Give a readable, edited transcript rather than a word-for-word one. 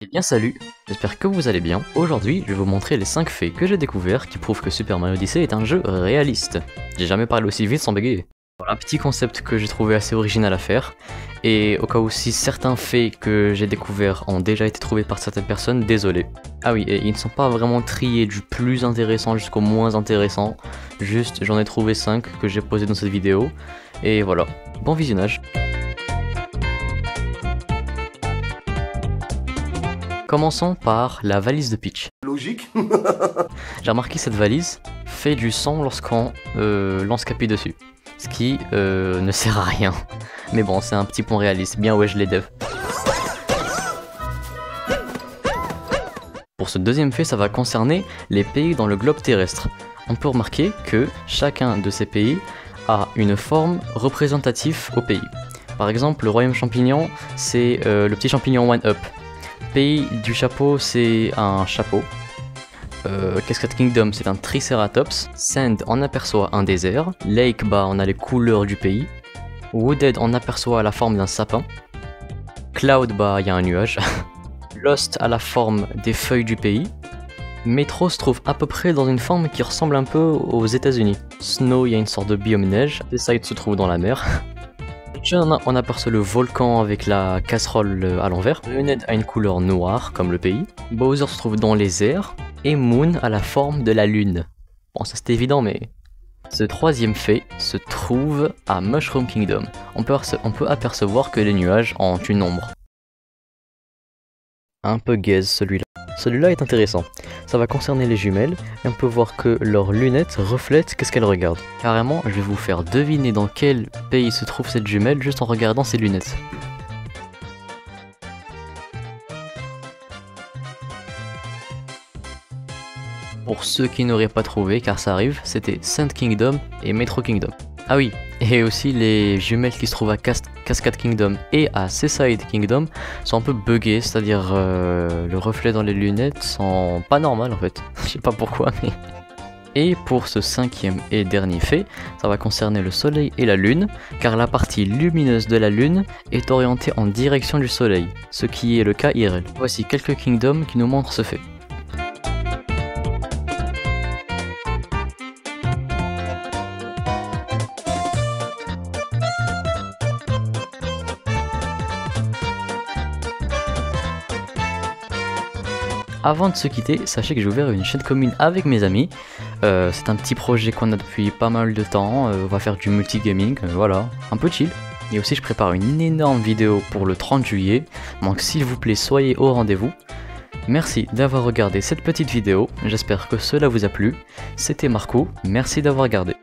Eh bien salut, j'espère que vous allez bien. Aujourd'hui, je vais vous montrer les 5 faits que j'ai découverts qui prouvent que Super Mario Odyssey est un jeu réaliste. J'ai jamais parlé aussi vite sans bégayer. Voilà, un petit concept que j'ai trouvé assez original à faire. Et au cas où si certains faits que j'ai découverts ont déjà été trouvés par certaines personnes, désolé. Ah oui, et ils ne sont pas vraiment triés du plus intéressant jusqu'au moins intéressant. Juste, j'en ai trouvé 5 que j'ai posés dans cette vidéo. Et voilà, bon visionnage. Commençons par la valise de Peach. Logique. J'ai remarqué cette valise fait du son lorsqu'on lance Capi dessus. Ce qui ne sert à rien. Mais bon, c'est un petit point réaliste. Bien ouais, je les dev. Pour ce deuxième fait, ça va concerner les pays dans le globe terrestre. On peut remarquer que chacun de ces pays a une forme représentative au pays. Par exemple, le royaume champignon, c'est le petit champignon One Up. Pays du chapeau, c'est un chapeau. Cascade Kingdom, c'est un Triceratops. Sand, on aperçoit un désert. Lake, bah, on a les couleurs du pays. Wooded, on aperçoit la forme d'un sapin. Cloud, bah, il y a un nuage. Lost, a la forme des feuilles du pays. Metro se trouve à peu près dans une forme qui ressemble un peu aux États-Unis. Snow, il y a une sorte de biome neige. Seaside se trouve dans la mer. On aperçoit le volcan avec la casserole à l'envers. Luned a une couleur noire comme le pays. Bowser se trouve dans les airs. Et Moon a la forme de la lune. Bon, ça c'est évident, mais... Ce troisième fait se trouve à Mushroom Kingdom. On peut apercevoir que les nuages ont une ombre. Un peu gaze celui-là. Celui-là est intéressant. Ça va concerner les jumelles et on peut voir que leurs lunettes reflètent qu'est-ce qu'elles regardent. Carrément, je vais vous faire deviner dans quel pays se trouve cette jumelle juste en regardant ses lunettes. Pour ceux qui n'auraient pas trouvé, car ça arrive, c'était Sand Kingdom et Metro Kingdom. Ah oui, et aussi les jumelles qui se trouvent à Cascade Kingdom et à Seaside Kingdom sont un peu buggées, c'est-à-dire le reflet dans les lunettes sont pas normal en fait. Je sais pas pourquoi, mais... Et pour ce cinquième et dernier fait, ça va concerner le soleil et la lune, car la partie lumineuse de la lune est orientée en direction du soleil, ce qui est le cas IRL. Voici quelques kingdoms qui nous montrent ce fait. Avant de se quitter, sachez que j'ai ouvert une chaîne commune avec mes amis. C'est un petit projet qu'on a depuis pas mal de temps. On va faire du multigaming, voilà, un peu chill. Et aussi je prépare une énorme vidéo pour le 30 juillet. Donc s'il vous plaît, soyez au rendez-vous. Merci d'avoir regardé cette petite vidéo. J'espère que cela vous a plu. C'était Marco, merci d'avoir regardé.